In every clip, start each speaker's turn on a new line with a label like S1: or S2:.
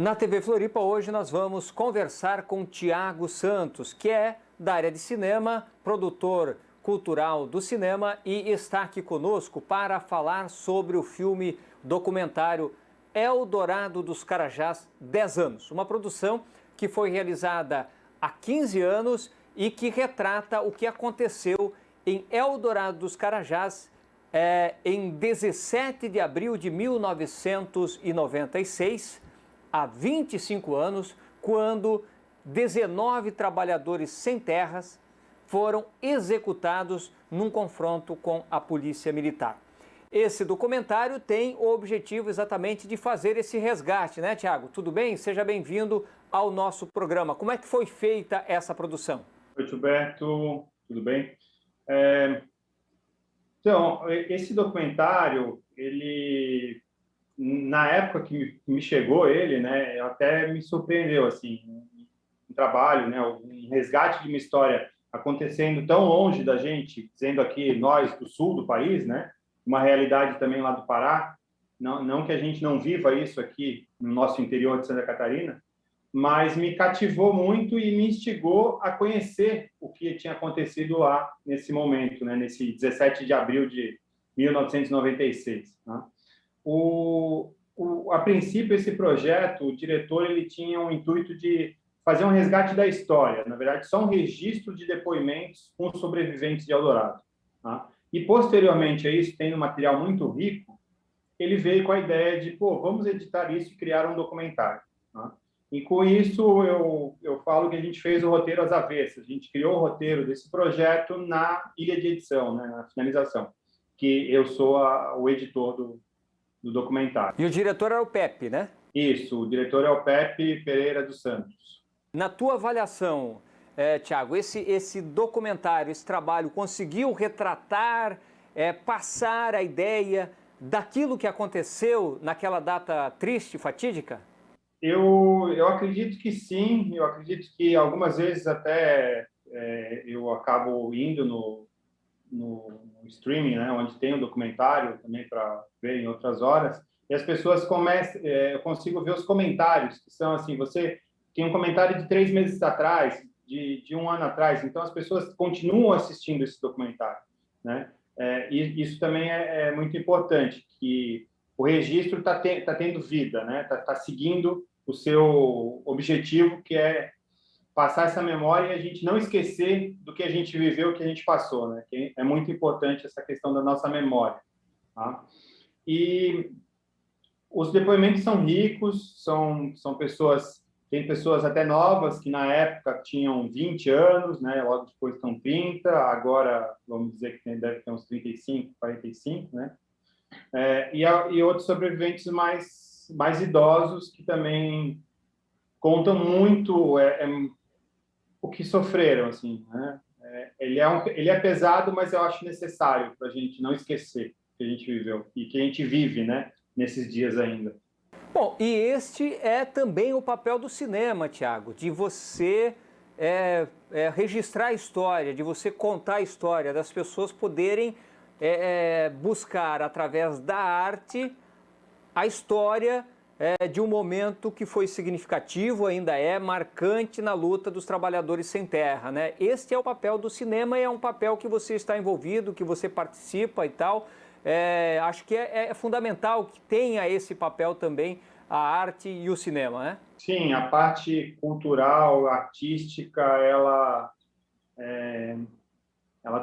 S1: Na TV Floripa, hoje nós vamos conversar com Thiago Santos, que é da área de cinema, produtor cultural do cinema e está aqui conosco para falar sobre o filme documentário Eldorado dos Carajás, 10 anos. Uma produção que foi realizada há 15 anos e que retrata o que aconteceu em Eldorado dos Carajás em 17 de abril de 1996, há 25 anos, quando 19 trabalhadores sem terras foram executados num confronto com a polícia militar. Esse documentário tem o objetivo exatamente de fazer esse resgate, né, Thiago? Tudo bem? Seja bem-vindo ao nosso programa. Como é que foi feita essa produção?
S2: Oi, Gilberto, tudo bem? Então, esse documentário, ele, na época que me chegou ele, né, até me surpreendeu, assim, um trabalho, né, um resgate de uma história acontecendo tão longe da gente, sendo aqui nós do sul do país, né, uma realidade também lá do Pará, não que a gente não viva isso aqui no nosso interior de Santa Catarina, mas me cativou muito e me instigou a conhecer o que tinha acontecido lá nesse momento, né, nesse 17 de abril de 1996. Né? A princípio, esse projeto, o diretor ele tinha o intuito de fazer um resgate da história, na verdade, só um registro de depoimentos com sobreviventes de Eldorado. Tá? E, posteriormente a isso, tendo um material muito rico, ele veio com a ideia de, vamos editar isso e criar um documentário. Tá? E, com isso, eu falo que a gente fez o roteiro às avessas, a gente criou o roteiro desse projeto na ilha de edição, né, na finalização, que eu sou o editor do documentário.
S1: E o diretor era o Pepe, né?
S2: Isso, o diretor é o Pepe Pereira dos Santos.
S1: Na tua avaliação, Thiago, esse documentário, esse trabalho conseguiu retratar, passar a ideia daquilo que aconteceu naquela data triste, fatídica?
S2: Eu acredito que sim, eu acredito que algumas vezes até eu acabo indo no streaming, né, onde tem o documentário também para ver em outras horas, e as pessoas começam, eu consigo ver os comentários, que são assim, você tem um comentário de 3 meses atrás, de um ano atrás, então as pessoas continuam assistindo esse documentário, né? E isso também é muito importante, que o registro está tendo vida, né? Tá seguindo o seu objetivo, que é passar essa memória e a gente não esquecer do que a gente viveu, o que a gente passou, né? Que é muito importante essa questão da nossa memória. Tá? E os depoimentos são ricos, são pessoas, tem pessoas até novas que na época tinham 20 anos, né? Logo depois estão 30, agora vamos dizer que deve ter uns 35, 45, né? E outros sobreviventes mais idosos que também contam muito o que sofreram, assim, né? Ele é pesado, mas eu acho necessário para a gente não esquecer o que a gente viveu e que a gente vive, né, nesses dias ainda.
S1: Bom, e este é também o papel do cinema, Thiago, de você registrar a história, de você contar a história, das pessoas poderem buscar, através da arte, a história de um momento que foi significativo, ainda é marcante na luta dos trabalhadores sem terra, né? Este é o papel do cinema e é um papel que você está envolvido, que você participa e tal. Acho que é fundamental que tenha esse papel também a arte e o cinema, né?
S2: Sim, a parte cultural, artística, ela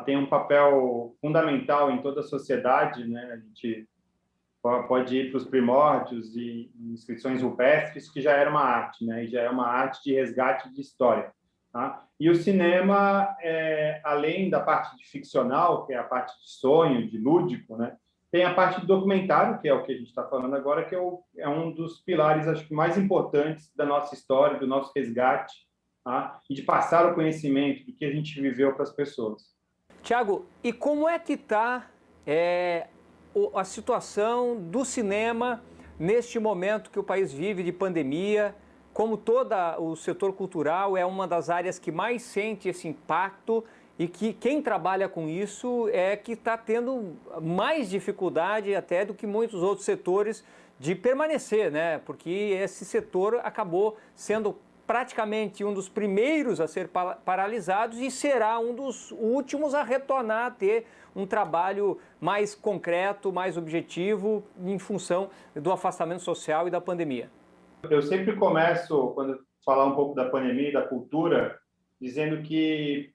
S2: tem um papel fundamental em toda a sociedade, né? A gente pode ir para os primórdios e inscrições rupestres, que já era uma arte, né? E já é uma arte de resgate de história. Tá? E o cinema, além da parte de ficcional, que é a parte de sonho, de lúdico, né? Tem a parte do documentário, que é o que a gente está falando agora, que é um dos pilares, acho que, mais importantes da nossa história, do nosso resgate, tá? E de passar o conhecimento do que a gente viveu para as pessoas.
S1: Thiago, e como é que está a situação do cinema neste momento que o país vive de pandemia? Como todo o setor cultural é uma das áreas que mais sente esse impacto e que quem trabalha com isso é que está tendo mais dificuldade até do que muitos outros setores de permanecer, né? Porque esse setor acabou sendo praticamente um dos primeiros a ser paralisados e será um dos últimos a retornar a ter um trabalho mais concreto, mais objetivo, em função do afastamento social e da pandemia.
S2: Eu sempre começo, quando falar um pouco da pandemia e da cultura, dizendo que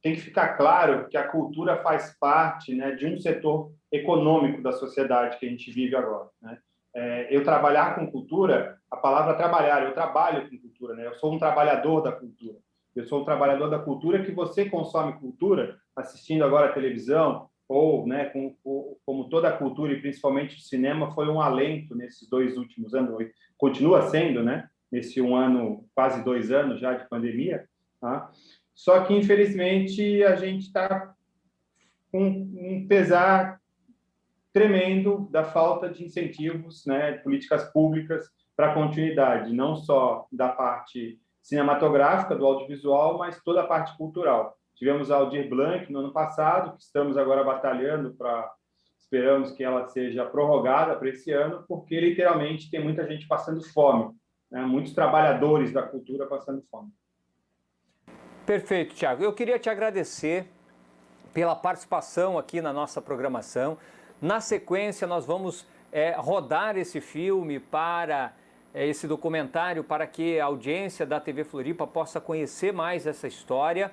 S2: tem que ficar claro que a cultura faz parte, né, de um setor econômico da sociedade que a gente vive agora, né? Eu trabalhar com cultura, a palavra trabalhar, eu trabalho com cultura, né? Eu sou um trabalhador da cultura. Eu sou um trabalhador da cultura que você consome cultura assistindo agora a televisão ou, né, como toda a cultura e principalmente o cinema foi um alento nesses 2 últimos anos, continua sendo, né? Nesse 1 ano, quase 2 anos já de pandemia, tá? Só que, infelizmente, a gente está com um pesar tremendo da falta de incentivos, né, de políticas públicas para a continuidade, não só da parte cinematográfica, do audiovisual, mas toda a parte cultural. Tivemos a Aldir Blanc no ano passado, que estamos agora batalhando esperamos que ela seja prorrogada para esse ano, porque literalmente tem muita gente passando fome, né, muitos trabalhadores da cultura passando fome.
S1: Perfeito, Thiago. Eu queria te agradecer pela participação aqui na nossa programação. Na sequência, nós vamos rodar esse filme esse documentário, para que a audiência da TV Floripa possa conhecer mais essa história.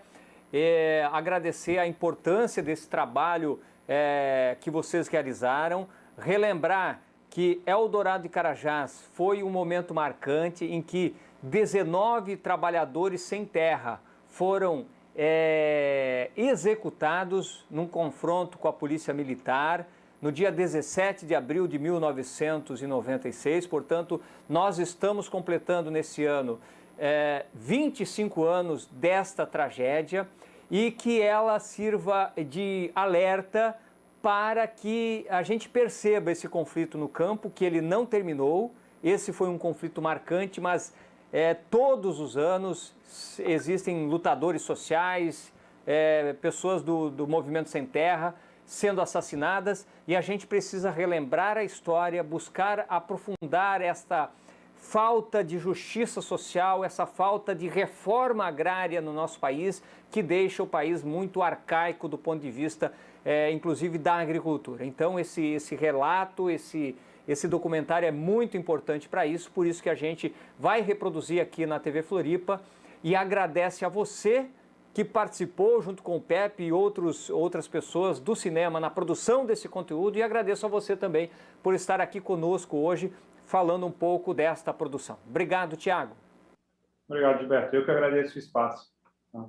S1: Agradecer a importância desse trabalho que vocês realizaram. Relembrar que Eldorado e Carajás foi um momento marcante em que 19 trabalhadores sem terra foram executados num confronto com a Polícia Militar no dia 17 de abril de 1996. Portanto, nós estamos completando nesse ano 25 anos desta tragédia e que ela sirva de alerta para que a gente perceba esse conflito no campo, que ele não terminou. Esse foi um conflito marcante, mas todos os anos existem lutadores sociais, pessoas do Movimento Sem Terra sendo assassinadas, e a gente precisa relembrar a história, buscar aprofundar esta falta de justiça social, essa falta de reforma agrária no nosso país, que deixa o país muito arcaico do ponto de vista, inclusive, da agricultura. Então, esse relato, esse documentário é muito importante para isso, por isso que a gente vai reproduzir aqui na TV Floripa, e agradece a você que participou junto com o Pepe e outras pessoas do cinema na produção desse conteúdo, e agradeço a você também por estar aqui conosco hoje falando um pouco desta produção. Obrigado, Thiago.
S2: Obrigado, Gilberto. Eu que agradeço o espaço. Um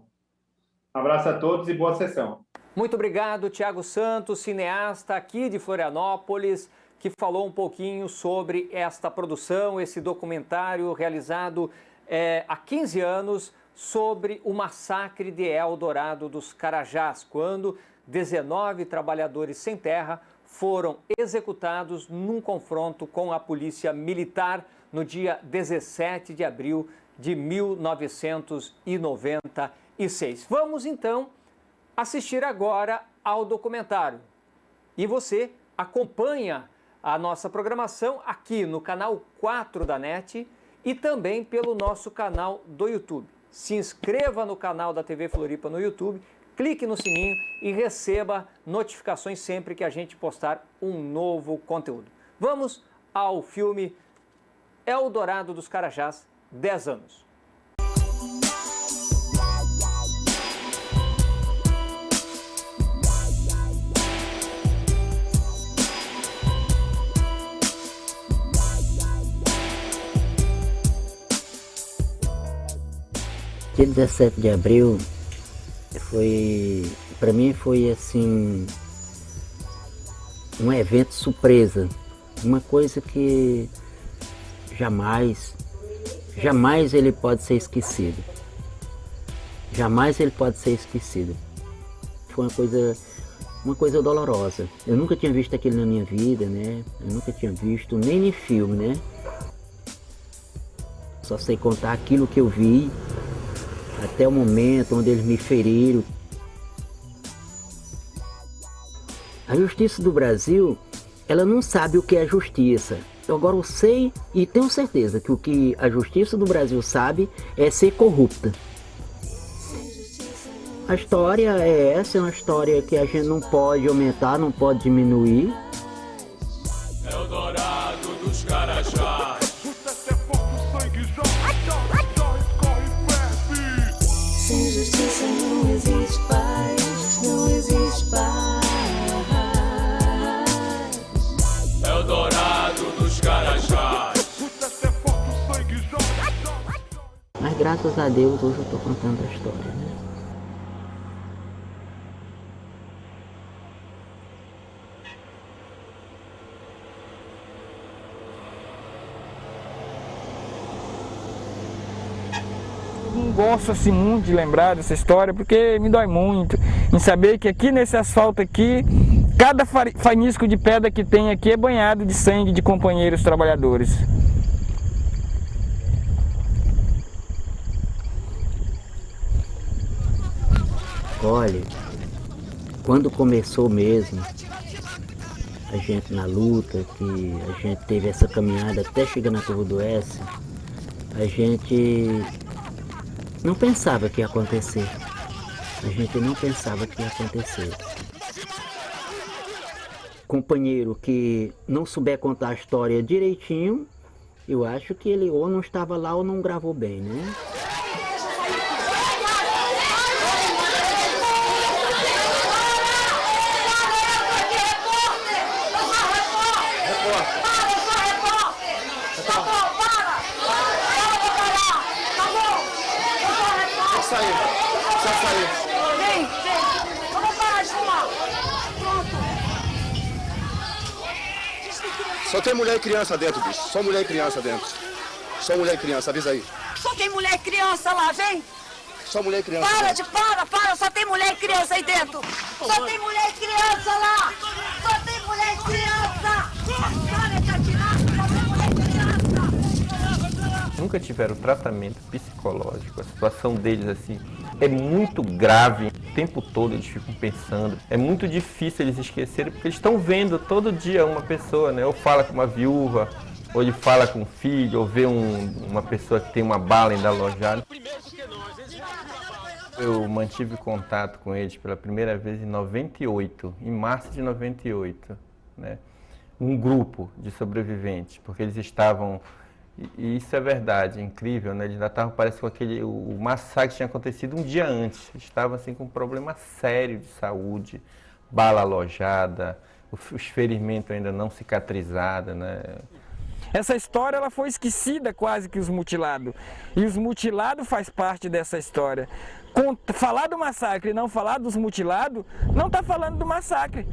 S2: abraço a todos e boa sessão.
S1: Muito obrigado, Thiago Santos, cineasta aqui de Florianópolis, que falou um pouquinho sobre esta produção, esse documentário realizado há 15 anos sobre o massacre de Eldorado dos Carajás, quando 19 trabalhadores sem terra foram executados num confronto com a Polícia Militar no dia 17 de abril de 1996. Vamos, então, assistir agora ao documentário. E você acompanha a nossa programação aqui no canal 4 da NET e também pelo nosso canal do YouTube. Se inscreva no canal da TV Floripa no YouTube, clique no sininho e receba notificações sempre que a gente postar um novo conteúdo. Vamos ao filme Eldorado dos Carajás, 10 anos.
S3: Dia 17 de abril para mim foi assim um evento surpresa, uma coisa que jamais ele pode ser esquecido. Jamais ele pode ser esquecido. Foi uma coisa dolorosa. Eu nunca tinha visto aquilo na minha vida, né? Eu nunca tinha visto nem em filme, né? Só sei contar aquilo que eu vi até o momento onde eles me feriram. A justiça do Brasil, ela não sabe o que é justiça. Agora eu sei e tenho certeza que o que a justiça do Brasil sabe é ser corrupta. A história é essa, é uma história que a gente não pode aumentar, não pode diminuir.
S4: Eldorado dos Carajás.
S5: Sem justiça não existe paz, não existe paz.
S4: Eldorado dos Carajás.
S3: Mas graças a Deus hoje eu estou contando a história, né?
S6: Não gosto assim muito de lembrar dessa história porque me dói muito em saber que aqui nesse asfalto aqui, cada fanisco de pedra que tem aqui é banhado de sangue de companheiros trabalhadores.
S3: Olha, quando começou mesmo, a gente na luta, que a gente teve essa caminhada até chegar na Curva do S, a gente não pensava que ia acontecer. A gente não pensava que ia acontecer. Companheiro que não souber contar a história direitinho, eu acho que ele ou não estava lá ou não gravou bem, né?
S7: Só tem mulher e criança dentro, bicho. Só mulher e criança dentro. Só mulher e criança, avisa aí.
S8: Só tem mulher e criança lá, vem!
S7: Só mulher e criança.
S8: Para! Só tem mulher e criança aí dentro! Só tem mulher e criança lá! Só tem mulher e criança! Para de atirar! Só tem mulher e criança!
S9: Nunca tiveram tratamento psicológico. A situação deles, assim, é muito grave. O tempo todo eles ficam pensando. É muito difícil eles esquecerem, porque eles estão vendo todo dia uma pessoa, né? Ou fala com uma viúva, ou ele fala com um filho, ou vê uma pessoa que tem uma bala ainda alojada. Eu mantive contato com eles pela primeira vez em 98, em março de 98, né? Um grupo de sobreviventes, porque eles estavam... E isso é verdade, é incrível, né? Eles ainda estavam, parece que o massacre tinha acontecido um dia antes. Eles estavam assim, com um problema sério de saúde, bala alojada, os ferimentos ainda não cicatrizados, né?
S6: Essa história ela foi esquecida quase que os mutilados. E os mutilados faz parte dessa história. Falar do massacre e não falar dos mutilados, não está falando do massacre.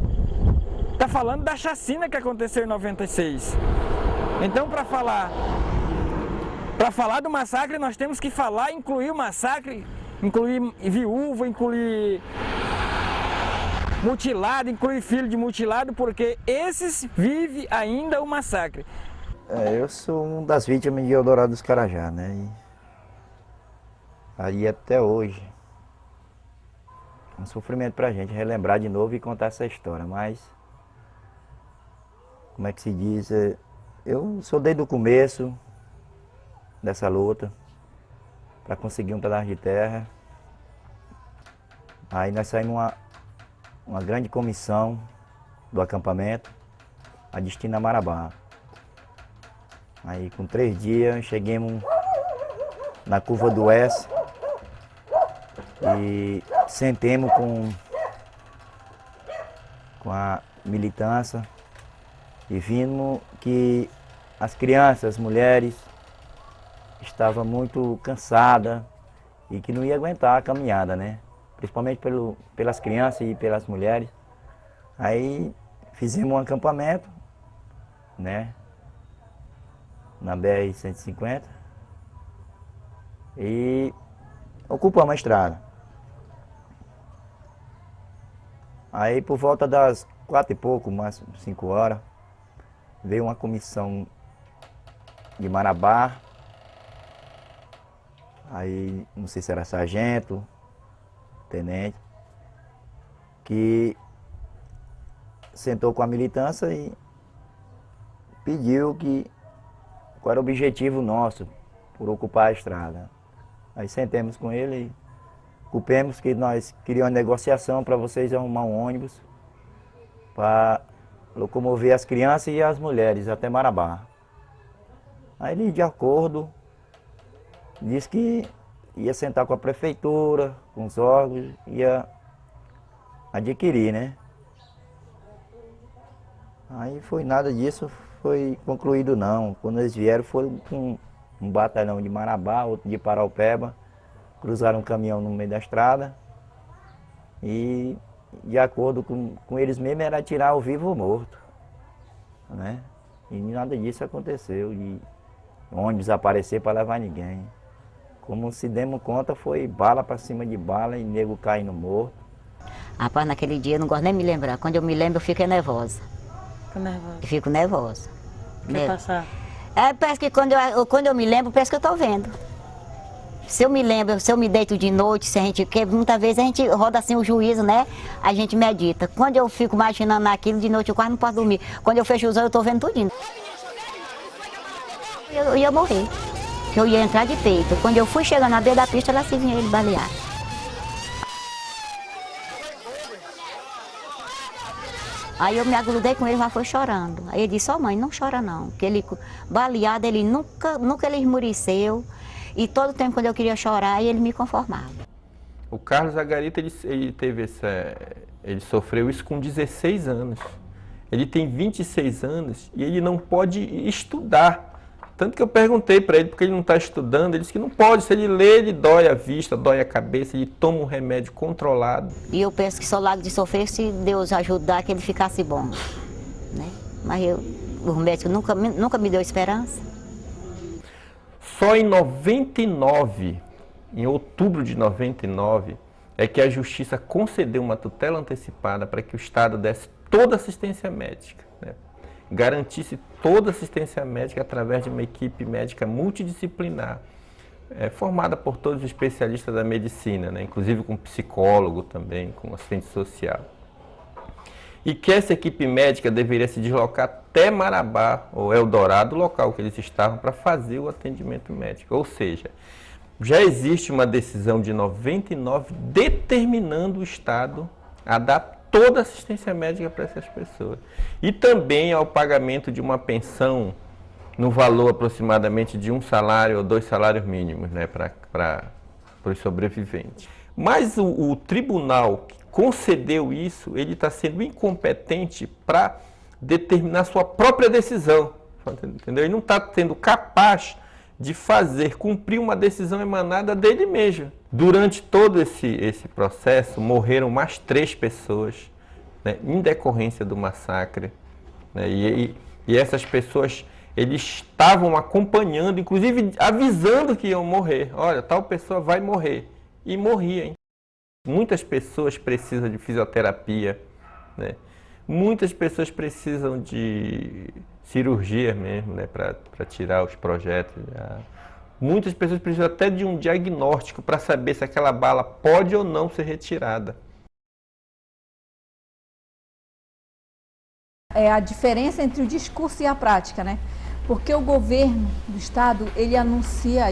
S6: Está falando da chacina que aconteceu em 96. Então, para falar do massacre, nós temos que incluir o massacre, incluir viúva, incluir mutilado, incluir filho de mutilado, porque esses vivem ainda o massacre.
S10: Eu sou uma das vítimas de Eldorado dos Carajás, né? E aí até hoje, é um sofrimento pra gente relembrar de novo e contar essa história, mas, como é que se diz, eu sou desde o começo dessa luta para conseguir um pedaço de terra. Aí nós saímos uma grande comissão do acampamento a destino a Marabá. Aí com 3 dias chegamos na Curva do S e sentemos com a militância e vimos que as crianças, as mulheres estavam muito cansadas e que não ia aguentar a caminhada, né? Principalmente pelas crianças e pelas mulheres. Aí fizemos um acampamento, né? Na BR-150 e ocupamos a estrada. Aí por volta das 4 e pouco, mais 5 horas, veio uma comissão de Marabá, aí não sei se era sargento, tenente, que sentou com a militância e pediu qual era o objetivo nosso por ocupar a estrada. Aí sentemos com ele e culpemos que nós queríamos uma negociação para vocês arrumar um ônibus para locomover as crianças e as mulheres até Marabá. Aí ele, de acordo, disse que ia sentar com a prefeitura, com os órgãos, ia adquirir, né? Aí foi nada disso, foi concluído não. Quando eles vieram, foram com um batalhão de Marabá, outro de Paraupeba, cruzaram um caminhão no meio da estrada e, de acordo com eles mesmos, era tirar o vivo ou morto, né? E nada disso aconteceu, de ônibus aparecer para levar ninguém. Como se demos conta, foi bala para cima de bala e nego caindo morto.
S11: Rapaz, naquele dia eu não gosto nem de me lembrar. Quando eu me lembro, eu fico nervosa.
S12: Fico nervosa?
S11: Eu fico nervosa.
S12: Quer passar?
S11: Parece que quando eu me lembro, parece que eu estou vendo. Se eu me lembro, se eu me deito de noite, se a gente quer, muitas vezes a gente roda assim o juízo, né? A gente medita. Quando eu fico imaginando aquilo, de noite eu quase não posso dormir. Quando eu fecho os olhos, eu estou vendo tudinho. Eu ia morrer, que eu ia entrar de peito. Quando eu fui chegar na beira da pista, ela se vinha ele balear. Aí eu me agrudei com ele, mas foi chorando. Aí ele disse, mãe, não chora não, porque ele, baleado, ele nunca ele esmureceu. E todo tempo quando eu queria chorar, ele me conformava.
S9: O Carlos Zagarita, ele sofreu isso com 16 anos. Ele tem 26 anos e ele não pode estudar. Tanto que eu perguntei para ele porque ele não está estudando, ele disse que não pode. Se ele lê, ele dói a vista, dói a cabeça, ele toma um remédio controlado.
S11: E eu penso que só largo de sofrer se Deus ajudar que ele ficasse bom, né? Mas o médico nunca me deu esperança.
S9: Só em 99, em outubro de 99, é que a Justiça concedeu uma tutela antecipada para que o Estado desse toda a assistência médica, né? Garantisse toda a assistência médica através de uma equipe médica multidisciplinar, formada por todos os especialistas da medicina, né? Inclusive com psicólogo também, com assistente social. E que essa equipe médica deveria se deslocar até Marabá, ou Eldorado, o local que eles estavam, para fazer o atendimento médico. Ou seja, já existe uma decisão de 99 determinando o Estado a dar toda a assistência médica para essas pessoas. E também ao pagamento de uma pensão no valor aproximadamente de 1 salário ou 2 salários mínimos, né, para os sobreviventes. Mas o tribunal que concedeu isso, ele está sendo incompetente para determinar sua própria decisão, entendeu? Ele não está sendo capaz de cumprir uma decisão emanada dele mesmo. Durante todo esse processo, morreram mais 3 pessoas, né, em decorrência do massacre, né, e essas pessoas, eles estavam acompanhando, inclusive avisando que iam morrer. Olha, tal pessoa vai morrer. E morria, hein? Muitas pessoas precisam de fisioterapia, né? Muitas pessoas precisam de cirurgia mesmo, né, para tirar os projéteis. Muitas pessoas precisam até de um diagnóstico para saber se aquela bala pode ou não ser retirada.
S13: É a diferença entre o discurso e a prática, né? Porque o governo do estado, ele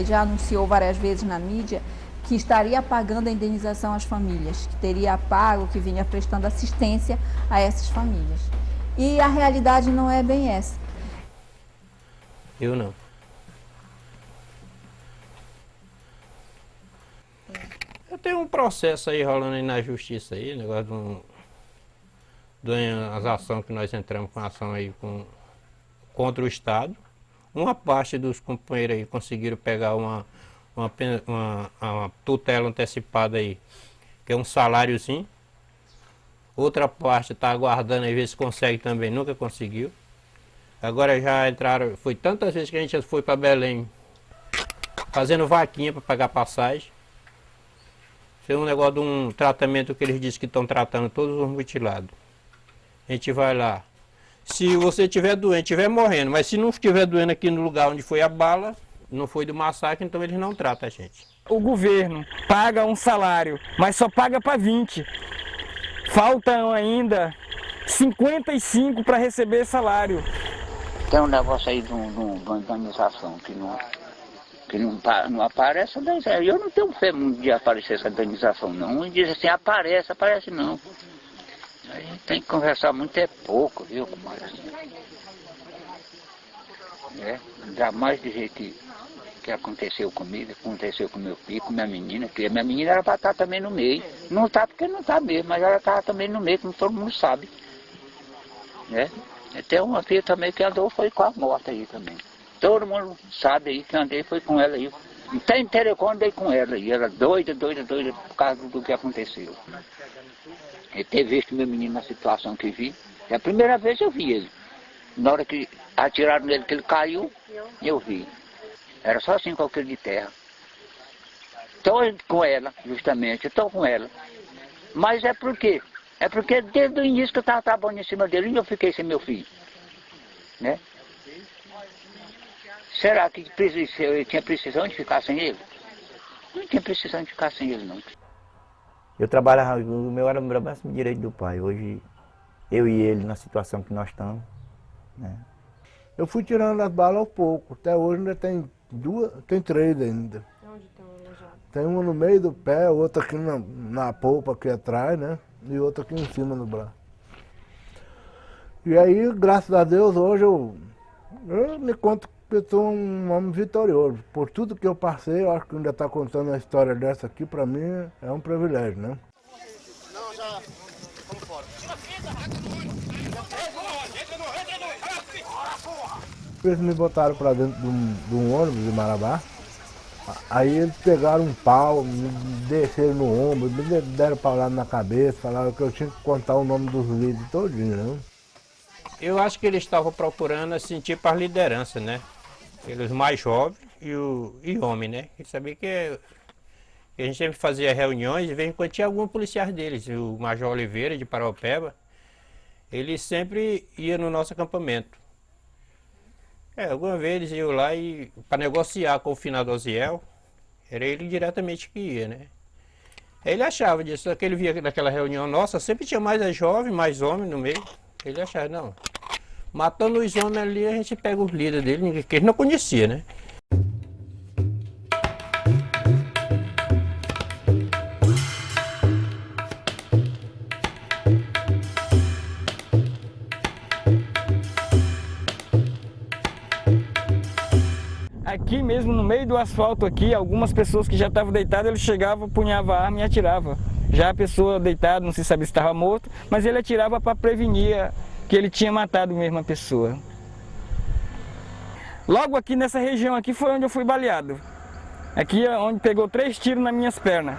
S13: já anunciou várias vezes na mídia, que estaria pagando a indenização às famílias, que teria pago, que vinha prestando assistência a essas famílias. E a realidade não é bem essa.
S14: Eu não. Eu tenho um processo aí rolando aí na justiça aí, negócio das ações que nós entramos com ação aí contra o Estado. Uma parte dos companheiros aí conseguiram pegar uma tutela antecipada aí, que é um saláriozinho. Outra parte está aguardando aí ver se consegue também, nunca conseguiu. Agora já entraram, foi tantas vezes que a gente já foi para Belém fazendo vaquinha para pagar passagem. Isso é um negócio de um tratamento que eles dizem que estão tratando todos os mutilados. A gente vai lá. Se você estiver doente, estiver morrendo, mas se não estiver doendo aqui no lugar onde foi a bala, não foi do massacre, então eles não tratam a gente.
S6: O governo paga um salário, mas só paga para 20. Faltam ainda 55 para receber salário.
S15: Tem um negócio aí de uma indenização que não aparece, mas eu não tenho fé de aparecer essa indenização não. E diz assim, aparece não. A gente tem que conversar muito, é pouco, viu, comadre? Ainda mais do jeito que aconteceu comigo, aconteceu com meu filho, com minha menina, que minha menina era para estar também no meio. Não está porque não está mesmo, mas ela estava também no meio, como todo mundo sabe. Né? Tem uma filha também que andou, foi com a moto aí também. Todo mundo sabe aí que andei, foi com ela aí. Não tem telecom, andei com ela aí. Ela doida por causa do que aconteceu. Eu ter visto meu menino na situação que vi. É a primeira vez eu vi ele. Na hora que atiraram nele, que ele caiu, eu vi. Era só assim com aquele de terra. Estou com ela, justamente, estou com ela. Mas é por quê? É porque desde o início que eu estava trabalhando em cima dele, eu fiquei sem meu filho. Né? Será que eu tinha precisão de ficar sem ele? Não tinha precisão de ficar sem ele, não.
S10: Eu trabalhava, o meu era o braço direito do pai. Hoje, eu e ele, na situação que nós estamos, né?
S16: Eu fui tirando as balas aos poucos. Até hoje ainda tem 3 ainda.
S17: Onde estão alojados?
S16: Tem uma no meio do pé, outra aqui na polpa aqui atrás, né? E outra aqui em cima do braço. E aí, graças a Deus, hoje eu me conto que eu sou um homem vitorioso. Por tudo que eu passei, eu acho que ainda está contando uma história dessa aqui, para mim, é um privilégio, né?
S7: Não, já. Vamos fora.
S16: Eles me botaram para dentro de um ônibus de Marabá. Aí eles pegaram um pau, me desceram no ombro, me deram paulada na cabeça, falaram que eu tinha que contar o nome dos líderes todinho, né?
S14: Eu acho que eles estavam procurando assim, tipo as lideranças, né? Eles mais jovens e homem, né? E sabia que a gente sempre fazia reuniões e de vez em quando tinha algum policial deles. O Major Oliveira, de Paraupeba, ele sempre ia no nosso acampamento. Alguma vez eles iam lá e para negociar com o finado Osiel, era ele diretamente que ia, né? Ele achava disso, que ele via naquela reunião nossa, sempre tinha mais jovem, mais homem no meio. Ele achava, não, matando os homens ali, a gente pega os líderes dele, que ele não conhecia, né?
S6: Aqui mesmo, no meio do asfalto aqui, algumas pessoas que já estavam deitadas, ele chegava, punhava a arma e atirava. Já a pessoa deitada, não se sabia se estava morto, mas ele atirava para prevenir que ele tinha matado mesmo a pessoa. Logo aqui nessa região aqui foi onde eu fui baleado. Aqui é onde pegou 3 tiros nas minhas pernas.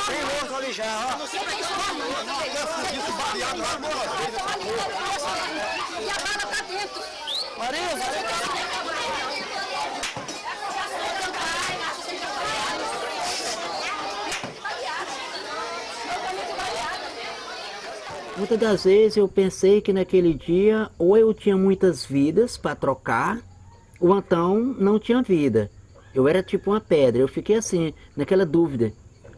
S7: Tem outro ali já, ó. Você tem fugido baleado lá,
S8: E a bala tá dentro.
S3: Muitas das vezes eu pensei que naquele dia ou eu tinha muitas vidas para trocar, ou então não tinha vida. Eu era tipo uma pedra, eu fiquei assim, naquela dúvida.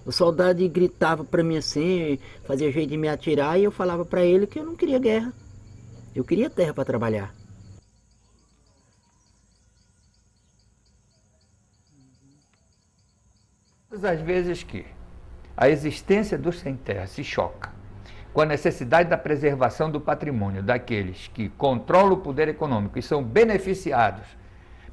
S3: O soldado gritava para mim assim, fazia jeito de me atirar e eu falava para ele que eu não queria guerra. Eu queria terra para trabalhar.
S18: Todas as vezes que a existência do sem terra se choca
S17: com a necessidade da preservação do patrimônio daqueles que controlam o poder econômico e são beneficiados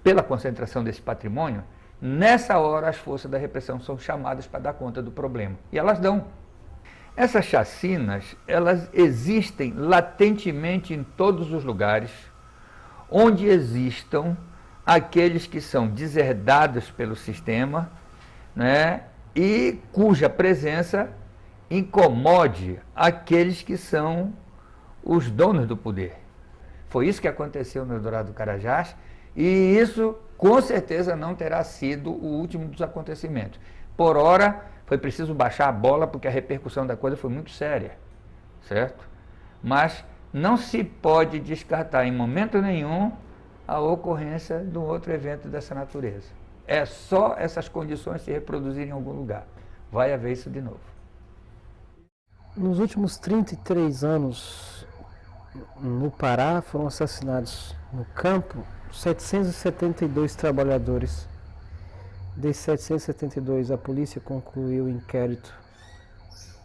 S17: pela concentração desse patrimônio, nessa hora as forças da repressão são chamadas para dar conta do problema. E elas dão. Essas chacinas, elas existem latentemente em todos os lugares onde existam aqueles que são deserdados pelo sistema, né, e cuja presença incomode aqueles que são os donos do poder. Foi isso que aconteceu no Eldorado do Carajás, e isso com certeza não terá sido o último dos acontecimentos. Por ora, foi preciso baixar a bola porque a repercussão da coisa foi muito séria, certo? Mas não se pode descartar em momento nenhum a ocorrência de um outro evento dessa natureza. É só essas condições se reproduzirem em algum lugar. Vai haver isso de novo.
S18: Nos últimos 33 anos, no Pará, foram assassinados no campo 772 trabalhadores. Desses 772, a polícia concluiu o inquérito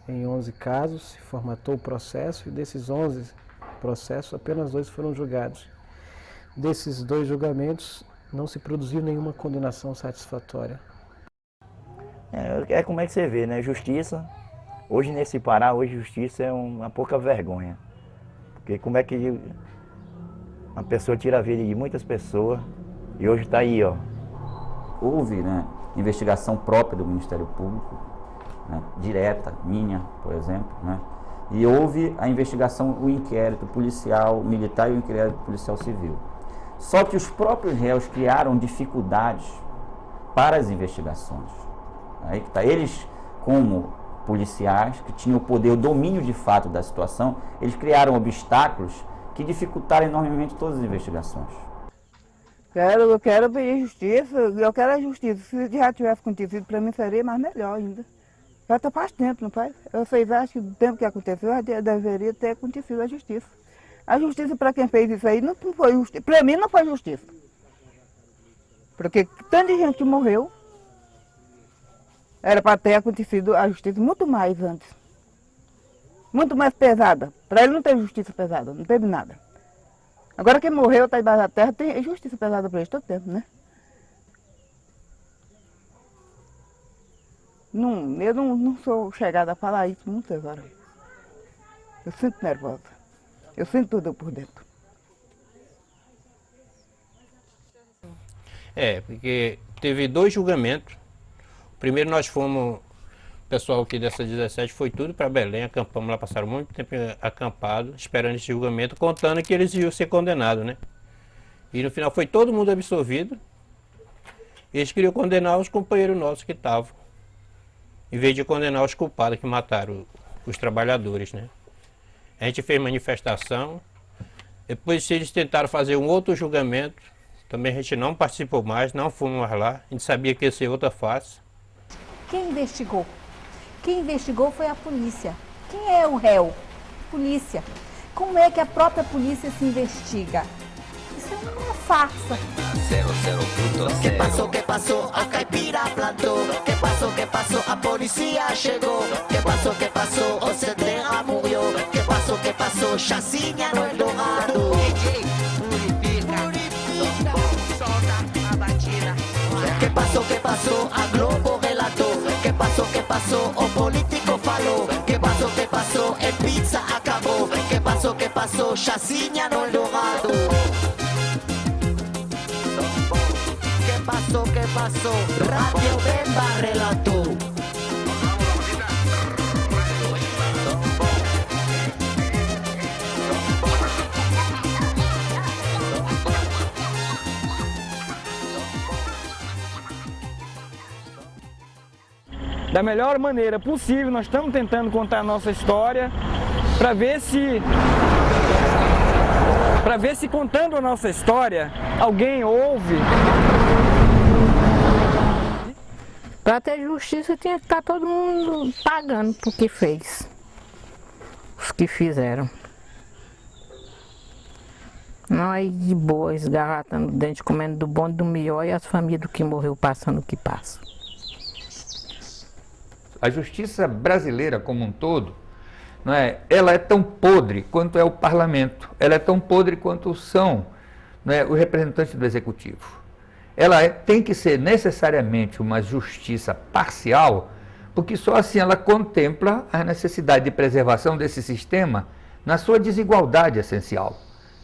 S18: em 11 casos, formatou o processo, e desses 11 processos, apenas 2 foram julgados. Desses 2 julgamentos, não se produziu nenhuma condenação satisfatória.
S10: É como é que você vê, né? Justiça, hoje nesse Pará, hoje justiça é uma pouca vergonha. Porque como é que uma pessoa tira a vida de muitas pessoas e hoje está aí, ó.
S19: Houve, né, investigação própria do Ministério Público, né, direta, minha, por exemplo, né, e houve a investigação, o inquérito policial militar e o inquérito policial civil. Só que os próprios réus criaram dificuldades para as investigações. Aí que tá. Eles, como policiais, que tinham o poder, o domínio de fato da situação, eles criaram obstáculos que dificultaram enormemente todas as investigações.
S20: Eu quero pedir justiça, eu quero a justiça. Se já tivesse acontecido, para mim seria mais melhor ainda. Já está faz tempo, não faz? Eu sei, acho que do tempo que aconteceu, já deveria ter acontecido a justiça. A justiça para quem fez isso aí não foi justiça. Para mim não foi justiça. Porque tanta gente que morreu, era para ter acontecido a justiça muito mais antes. Muito mais pesada. Para ele não teve justiça pesada, não teve nada. Agora quem morreu, está debaixo da terra, tem justiça pesada para eles todo tempo, né? Eu não sou chegada a falar isso, não sei agora. Eu sinto nervosa. Eu sinto tudo por dentro.
S14: Porque teve 2 julgamentos. Primeiro nós fomos, o pessoal aqui dessa 17 foi tudo para Belém, acampamos lá, passaram muito tempo acampado, esperando esse julgamento, contando que eles iam ser condenados, né? E no final foi todo mundo absolvido. Eles queriam condenar os companheiros nossos que estavam, em vez de condenar os culpados que mataram os trabalhadores, né? A gente fez manifestação, depois eles tentaram fazer um outro julgamento, também a gente não participou mais, não fomos mais lá, a gente sabia que ia ser outra face.
S13: Quem investigou? Quem investigou foi a polícia. Quem é o réu? Polícia. Como é que a própria polícia se investiga? Isso é uma farsa.
S21: Que passou? A caipira plantou. Que passou? A polícia chegou. Que passou? O Centena morreu. Que passou? Chacinha no Eldorado. DJ, purifica, solta a batida. Que passou? A Globo relatou. Que passou? O político falou. Que passou? É pizza, acabou. Que passou? Chacinha no Eldorado. Que passou? Radio Bemba relatou.
S6: Da melhor maneira possível, nós estamos tentando contar a nossa história para ver se contando a nossa história, alguém ouve.
S22: Para ter justiça tinha que estar todo mundo pagando por que fez, os que fizeram. Nós de boa, esgarratando dente, comendo do bom e do melhor, e as famílias do que morreu passando o que passa.
S17: A justiça brasileira como um todo não é? Ela é tão podre quanto é o parlamento, ela é tão podre quanto são, não é, os representantes do executivo. Ela tem que ser necessariamente uma justiça parcial, porque só assim ela contempla a necessidade de preservação desse sistema na sua desigualdade essencial.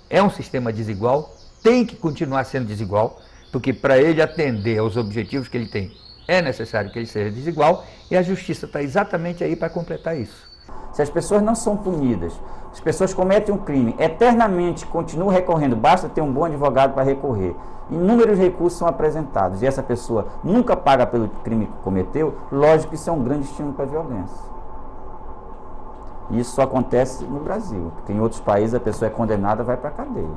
S17: É um sistema desigual, tem que continuar sendo desigual, porque para ele atender aos objetivos que ele tem, é necessário que ele seja desigual, e a justiça está exatamente aí para completar isso.
S19: Se as pessoas não são punidas, as pessoas cometem um crime, eternamente continuam recorrendo, basta ter um bom advogado para recorrer. Inúmeros recursos são apresentados e essa pessoa nunca paga pelo crime que cometeu, lógico que isso é um grande estímulo para a violência. Isso só acontece no Brasil, porque em outros países a pessoa é condenada e vai para a cadeia.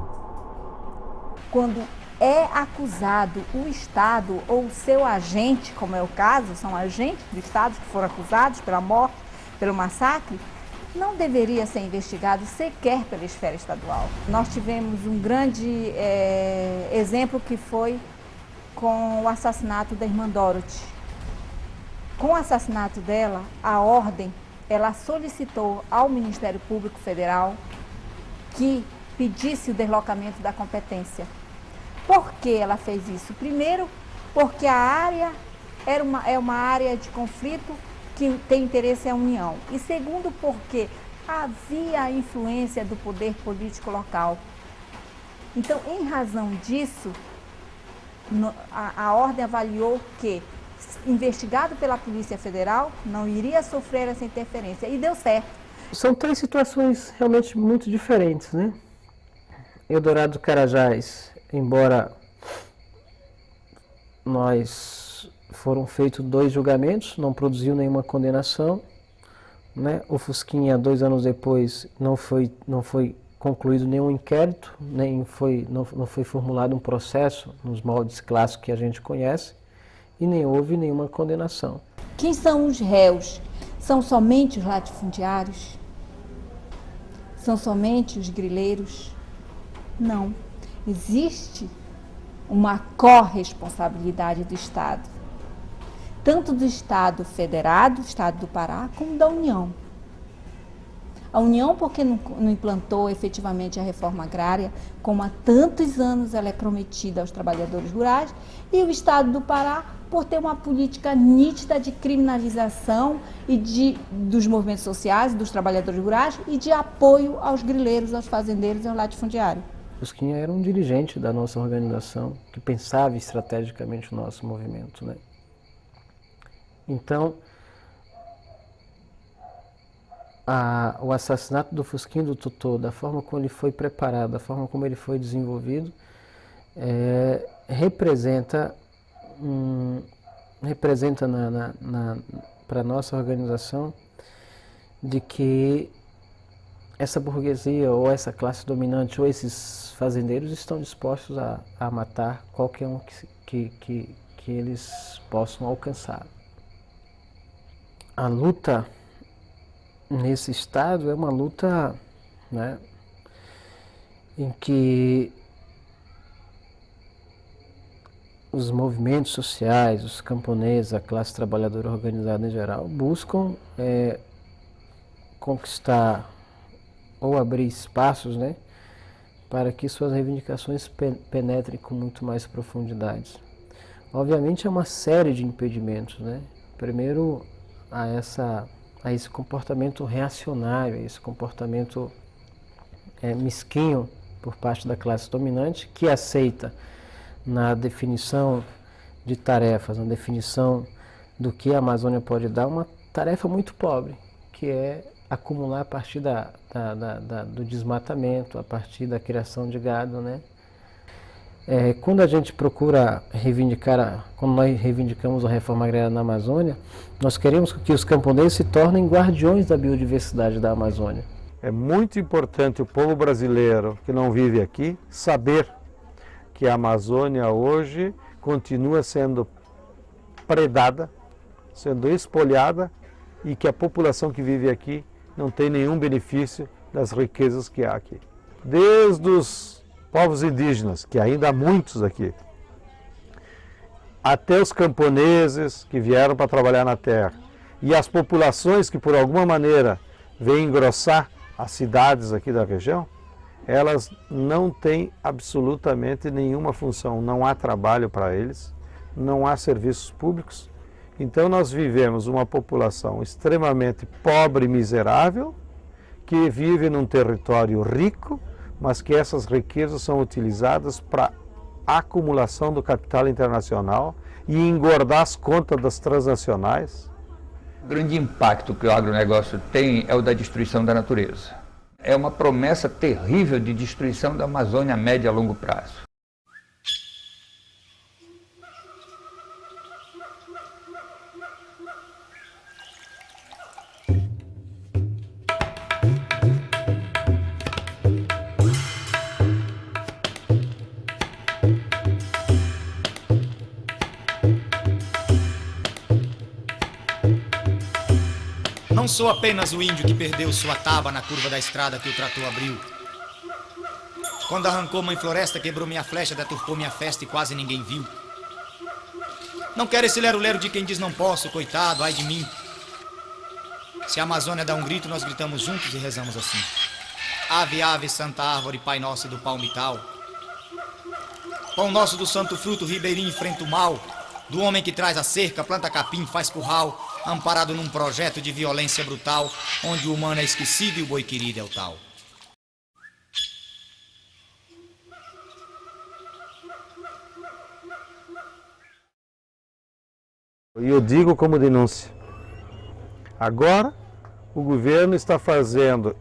S13: Quando é acusado o Estado ou o seu agente, como é o caso, são agentes do Estado que foram acusados pela morte, pelo massacre, não deveria ser investigado sequer pela esfera estadual. Nós tivemos um grande exemplo que foi com o assassinato da irmã Dorothy. Com o assassinato dela, a ordem, ela solicitou ao Ministério Público Federal que pedisse o deslocamento da competência. Por que ela fez isso? Primeiro, porque a área é uma área de conflito que tem interesse à União. E segundo, porque havia a influência do poder político local. Então, em razão disso, a ordem avaliou que, investigado pela Polícia Federal, não iria sofrer essa interferência. E deu certo.
S18: São três situações realmente muito diferentes, né? Eldorado do Carajás, embora foram feitos 2 julgamentos, não produziu nenhuma condenação, né? O Fusquinha, 2 anos depois, não foi concluído nenhum inquérito, não foi formulado um processo nos moldes clássicos que a gente conhece e nem houve nenhuma condenação.
S13: Quem são os réus? São somente os latifundiários? São somente os grileiros? Não. Existe uma corresponsabilidade do Estado, tanto do Estado federado, Estado do Pará, como da União. A União porque não implantou efetivamente a reforma agrária, como há tantos anos ela é prometida aos trabalhadores rurais, e o Estado do Pará por ter uma política nítida de criminalização dos movimentos sociais, dos trabalhadores rurais e de apoio aos grileiros, aos fazendeiros e aos latifundiários.
S18: Fusquinha era um dirigente da nossa organização que pensava estrategicamente o nosso movimento, né? Então, o assassinato do Fusquinha do Totô, da forma como ele foi preparado, da forma como ele foi desenvolvido, representa para a nossa organização de que essa burguesia ou essa classe dominante ou esses fazendeiros estão dispostos a matar qualquer um que eles possam alcançar. A luta nesse estado é uma luta, né, em que os movimentos sociais, os camponeses, a classe trabalhadora organizada em geral, buscam conquistar ou abrir espaços, né, para que suas reivindicações penetrem com muito mais profundidade. Obviamente é uma série de impedimentos, né? Primeiro, a esse comportamento reacionário, a esse comportamento mesquinho por parte da classe dominante, que aceita na definição de tarefas, na definição do que a Amazônia pode dar, uma tarefa muito pobre, que é acumular a partir do desmatamento, a partir da criação de gado, né? Quando a gente procura reivindicar, quando nós reivindicamos a reforma agrária na Amazônia, nós queremos que os camponeses se tornem guardiões da biodiversidade da Amazônia.
S1: É muito importante o povo brasileiro que não vive aqui saber que a Amazônia hoje continua sendo predada, sendo espoliada e que a população que vive aqui não tem nenhum benefício das riquezas que há aqui. Desde os povos indígenas, que ainda há muitos aqui, até os camponeses que vieram para trabalhar na terra, e as populações que por alguma maneira vem engrossar as cidades aqui da região, elas não têm absolutamente nenhuma função, não há trabalho para eles, não há serviços públicos. Então nós vivemos uma população extremamente pobre e miserável, que vive num território rico, mas que essas riquezas são utilizadas para acumulação do capital internacional e engordar as contas das transnacionais.
S17: O grande impacto que o agronegócio tem é o da destruição da natureza. É uma promessa terrível de destruição da Amazônia a médio e a longo prazo.
S2: Não sou apenas o índio que perdeu sua taba na curva da estrada que o trator abriu. Quando arrancou mãe floresta, quebrou minha flecha, deturpou minha festa e quase ninguém viu. Não quero esse lero-lero de quem diz não posso, coitado, ai de mim. Se a Amazônia dá um grito, nós gritamos juntos e rezamos assim. Ave, ave, santa árvore, pai nosso do palmital. Pão nosso do santo fruto, ribeirinho enfrenta o mal. Do homem que traz a cerca, planta capim, faz curral, amparado num projeto de violência brutal, onde o humano é esquecido e o boi querido é o tal.
S1: E eu digo como denúncia. Agora, o governo está fazendo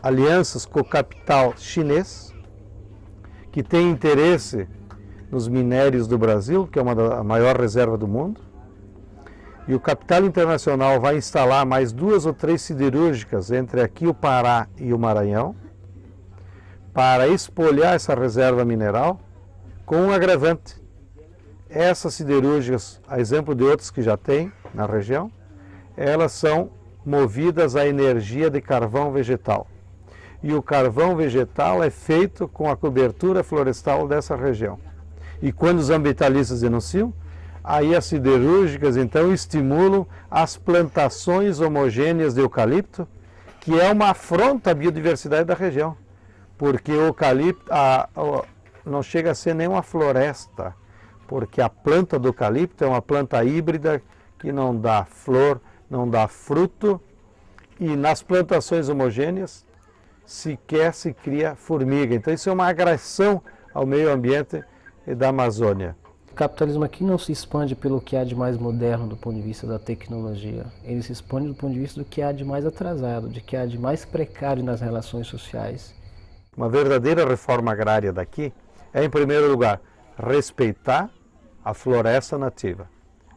S1: alianças com o capital chinês, que tem interesse nos minérios do Brasil, que é a maior reserva do mundo. E o capital internacional vai instalar mais 2 ou 3 siderúrgicas entre aqui o Pará e o Maranhão, para espolhar essa reserva mineral com um agravante. Essas siderúrgicas, a exemplo de outras que já tem na região, elas são movidas à energia de carvão vegetal. E o carvão vegetal é feito com a cobertura florestal dessa região. E quando os ambientalistas denunciam, aí as siderúrgicas então estimulam as plantações homogêneas de eucalipto, que é uma afronta à biodiversidade da região, porque o eucalipto não chega a ser nem uma floresta, porque a planta do eucalipto é uma planta híbrida que não dá flor, não dá fruto, e nas plantações homogêneas sequer se cria formiga. Então isso é uma agressão ao meio ambiente da Amazônia.
S18: O capitalismo aqui não se expande pelo que há de mais moderno do ponto de vista da tecnologia. Ele se expande do ponto de vista do que há de mais atrasado, de que há de mais precário nas relações sociais.
S1: Uma verdadeira reforma agrária daqui é, em primeiro lugar, respeitar a floresta nativa.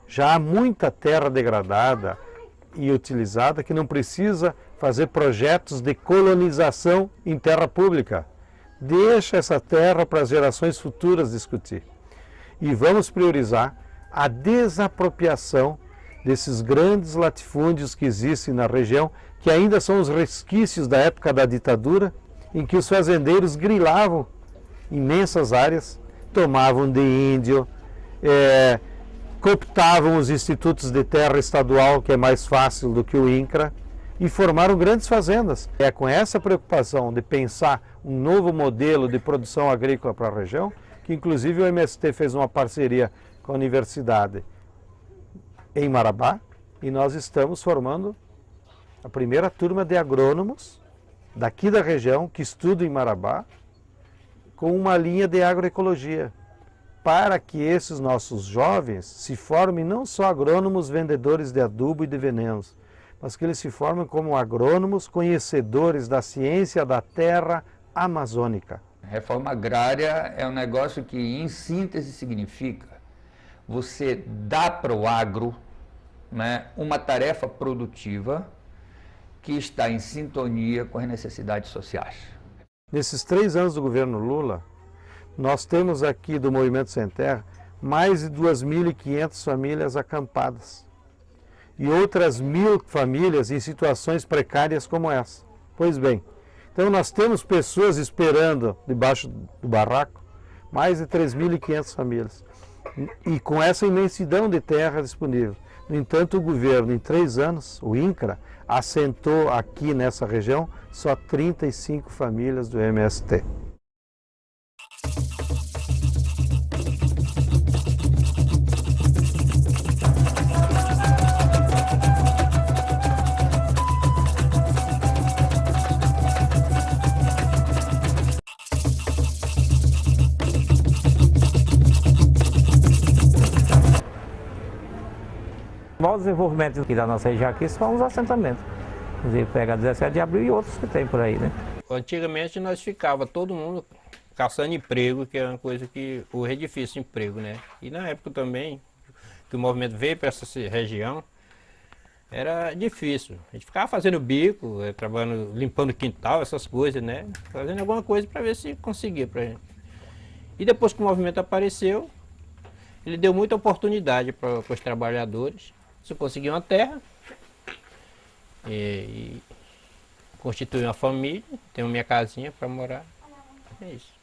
S1: Já há muita terra degradada e utilizada que não precisa fazer projetos de colonização em terra pública. Deixa essa terra para as gerações futuras discutir. E vamos priorizar a desapropriação desses grandes latifúndios que existem na região, que ainda são os resquícios da época da ditadura, em que os fazendeiros grilavam imensas áreas, tomavam de índio, cooptavam os institutos de terra estadual, que é mais fácil do que o INCRA, e formaram grandes fazendas. É com essa preocupação de pensar um novo modelo de produção agrícola para a região, que inclusive o MST fez uma parceria com a universidade em Marabá, e nós estamos formando a primeira turma de agrônomos daqui da região que estudam em Marabá, com uma linha de agroecologia, para que esses nossos jovens se formem não só agrônomos vendedores de adubo e de venenos, mas que eles se formem como agrônomos conhecedores da ciência da terra amazônica.
S17: Reforma agrária é um negócio que, em síntese, significa você dar para o agro, né, uma tarefa produtiva que está em sintonia com as necessidades sociais.
S1: Nesses 3 anos do governo Lula, nós temos aqui do Movimento Sem Terra mais de 2.500 famílias acampadas e outras 1.000 famílias em situações precárias como essa. Pois bem, então nós temos pessoas esperando debaixo do barraco, mais de 3.500 famílias, e com essa imensidão de terra disponível. No entanto, o governo, em 3 anos, o INCRA, assentou aqui nessa região só 35 famílias do MST.
S4: O maior desenvolvimento aqui da nossa região aqui são os assentamentos. Inclusive pega 17 de abril e outros que tem por aí, né?
S14: Antigamente nós ficava todo mundo caçando emprego, que é uma coisa que hoje é difícil emprego, né? E na época também, que o movimento veio para essa região, era difícil. A gente ficava fazendo bico, trabalhando, limpando quintal, essas coisas, né? Fazendo alguma coisa para ver se conseguia pra gente. E depois que o movimento apareceu, ele deu muita oportunidade para os trabalhadores. Se conseguir uma terra e constituir uma família, tenho minha casinha para morar, é isso.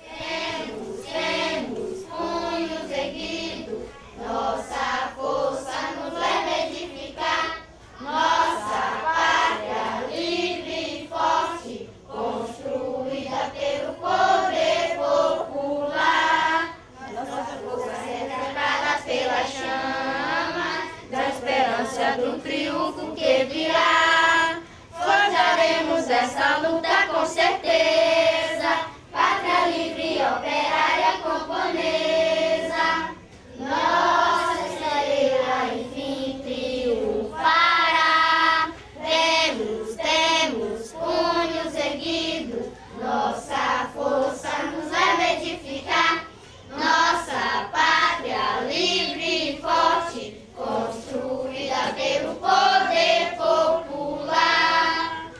S21: Temos punhos erguidos, nossa força nos leva a edificar, nossa pátria livre e forte, construída pelo poder popular. Nossa força é cercada pela chama da esperança do triunfo que virá. Forjaremos essa luta com certeza, pátria livre, operária, camponesa. Nossa estrela enfim triunfará. Temos punhos erguidos, nossa força nos leva a edificar. Nossa pátria livre e forte, construída pelo poder popular.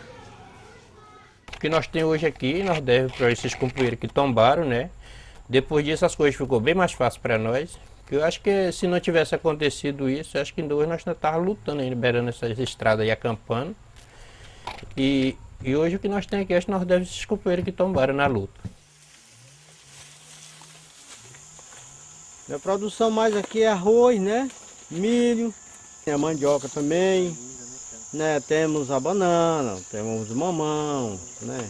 S14: O que nós temos hoje aqui, nós devemos para esses companheiros que tombaram, né? Depois disso as coisas ficou bem mais fácil para nós. Eu acho que se não tivesse acontecido isso, eu acho que ainda hoje nós não estávamos lutando, liberando essas estradas e acampando. E hoje o que nós temos aqui, acho que nós devemos esses companheiros que tombaram na luta.
S5: A produção mais aqui é arroz, né? Milho, tem a mandioca também, né? Temos a banana, temos o mamão, né?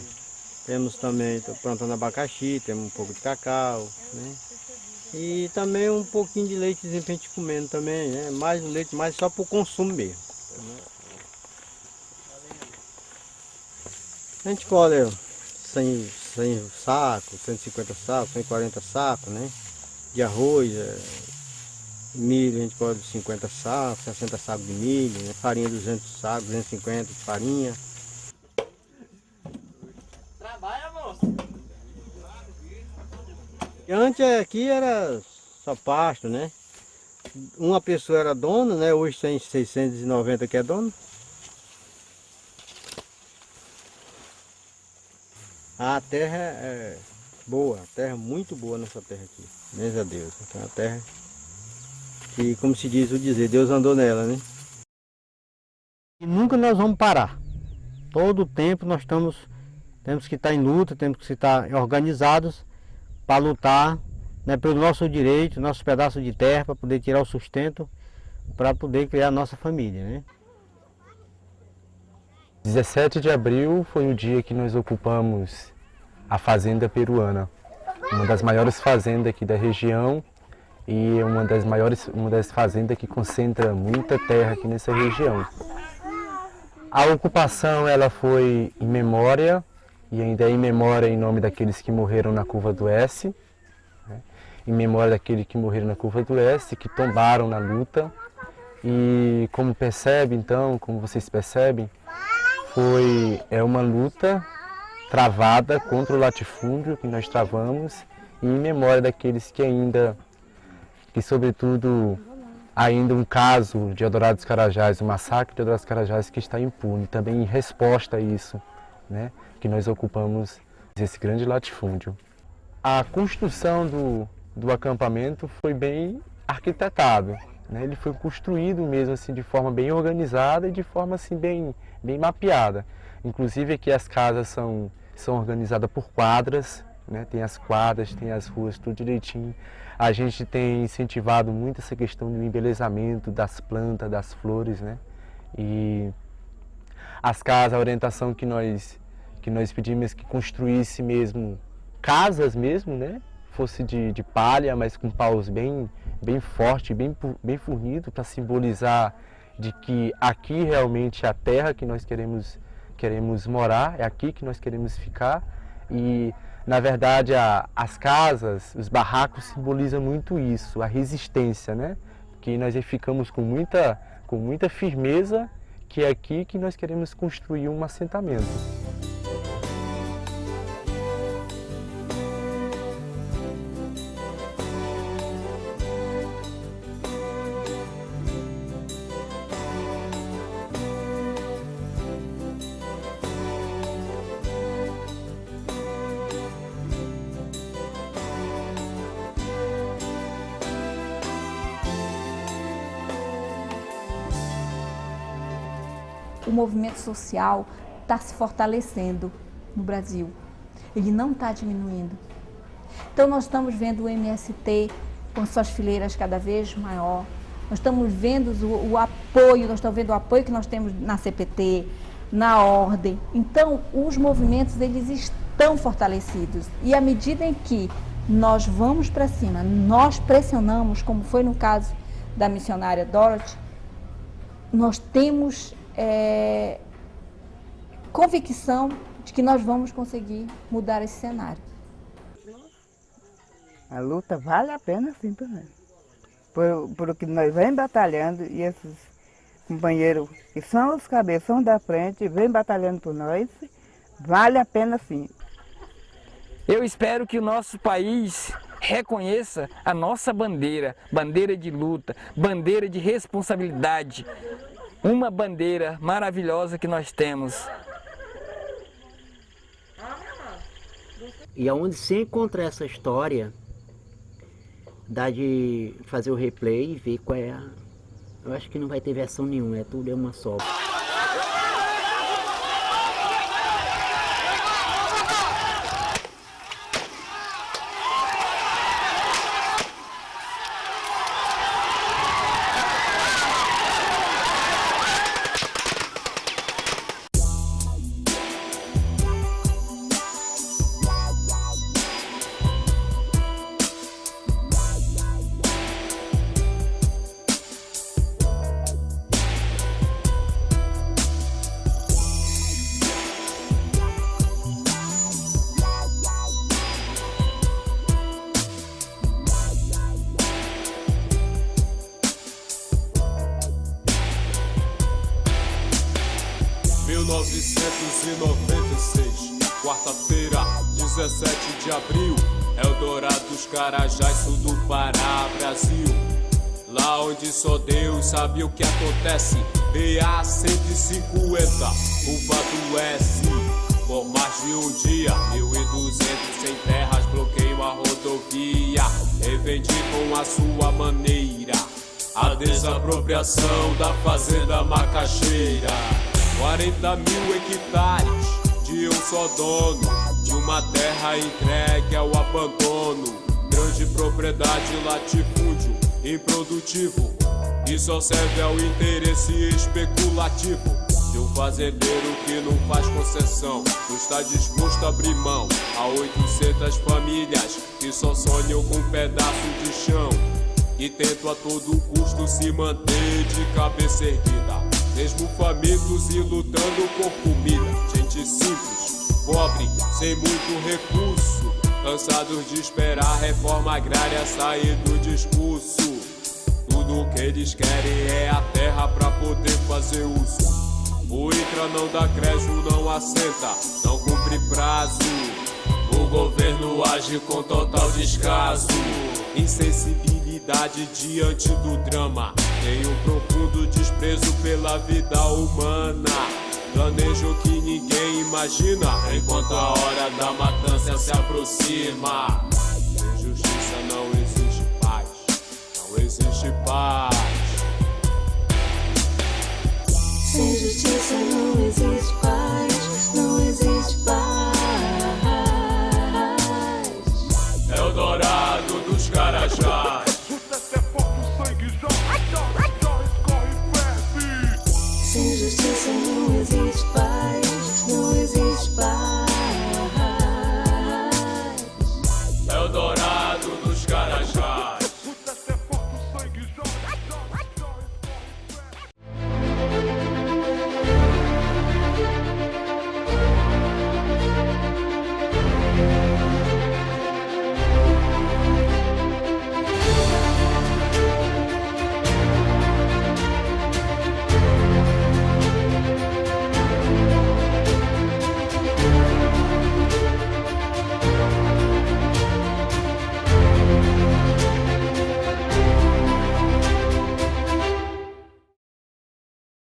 S5: Temos também, estou plantando abacaxi, temos um pouco de cacau, né? E também um pouquinho de leitezinho pra gente comendo também, né? Mais o leite, mais só para o consumo mesmo. Né? A gente colhe 100 sacos, 150 sacos, 140 sacos, né? De arroz, milho a gente colhe 50 sacos, 60 sacos de milho, né? Farinha 200 sacos, 250 de farinha.
S21: Trabalha, moço!
S5: E antes aqui era só pasto, né? Uma pessoa era dona, né? Hoje tem 690 que é dono. A terra é boa, a terra é muito boa nessa terra aqui. Graças a Deus. É uma terra que, como se diz o dizer, Deus andou nela, né? E nunca nós vamos parar. Todo o tempo nós temos que estar em luta, temos que estar organizados para lutar, né, pelo nosso direito, nosso pedaço de terra, para poder tirar o sustento, para poder criar a nossa família, né?
S23: 17 de abril foi o dia que nós ocupamos a Fazenda Peruana, uma das maiores fazendas aqui da região e uma das fazendas que concentra muita terra aqui nessa região. A ocupação ela foi em memória, e ainda é em memória em nome daqueles que morreram na Curva do S, né? Em memória daqueles que morreram na Curva do S, que tombaram na luta. E como percebe, então, como vocês percebem, é uma luta travada contra o latifúndio que nós travamos e em memória daqueles que sobretudo, ainda um caso de Eldorado dos Carajás, o massacre de Eldorado dos Carajás que está impune, também em resposta a isso, né, que nós ocupamos esse grande latifúndio. A construção do acampamento foi bem arquitetado, né, ele foi construído mesmo assim de forma bem organizada e de forma assim bem mapeada. Inclusive aqui as casas são organizadas por quadras, né? Tem as quadras, tem as ruas, tudo direitinho. A gente tem incentivado muito essa questão do embelezamento das plantas, das flores, né? E as casas, a orientação que nós pedimos que construísse mesmo, casas mesmo, né? Fosse de palha, mas com paus bem forte, bem fornido, para simbolizar de que aqui realmente é a terra que nós queremos morar, é aqui que nós queremos ficar. E na verdade as casas, os barracos simbolizam muito isso, a resistência, né? Que nós ficamos com muita firmeza que é aqui que nós queremos construir um assentamento.
S13: O movimento social está se fortalecendo no Brasil. Ele não está diminuindo. Então nós estamos vendo o MST com suas fileiras cada vez maior. Nós estamos vendo o apoio, nós estamos vendo o apoio que nós temos na CPT, na Ordem. Então os movimentos eles estão fortalecidos. E à medida em que nós vamos para cima, nós pressionamos, como foi no caso da missionária Dorothy, nós temos convicção de que nós vamos conseguir mudar esse cenário.
S20: A luta vale a pena sim também. Por o que nós vem batalhando e esses companheiros que são os cabeções da frente, vem batalhando por nós, vale a pena sim.
S6: Eu espero que o nosso país reconheça a nossa bandeira, bandeira de luta, bandeira de responsabilidade. Uma bandeira maravilhosa que nós temos.
S3: E aonde se encontra essa história, dá de fazer o replay e ver qual é a... Eu acho que não vai ter versão nenhuma, tudo é uma só.
S9: Quarta-feira, 17 de abril, Eldorado dos Carajás, sul do Pará, Brasil. Lá onde só Deus sabe o que acontece. BA 150, curva do S. Por mais de um dia, 1.200 sem terras bloqueiam a rodovia. Reivindicam a sua maneira a desapropriação da fazenda macaxeira. 40 mil hectares de um só dono, de uma terra entregue ao abandono. Grande propriedade, latifúndio improdutivo, e só serve ao interesse especulativo de um fazendeiro que não faz concessão, não está disposto a abrir mão a 800 famílias que só sonham com um pedaço de chão e tentam a todo custo se manter de cabeça erguida, mesmo famintos e lutando por comida. Gente simples, pobre, sem muito recurso, cansados de esperar a reforma agrária sair do discurso. Tudo o que eles querem é a terra pra poder fazer uso. O INCRA não dá crédito, não assenta, não cumpre prazo. O governo age com total descaso. Insensibilidade diante do drama, tem um profundo desprezo pela vida humana. Planejo que ninguém imagina, enquanto a hora da matança se aproxima. Sem justiça não existe paz, não existe paz.
S21: Sem justiça não existe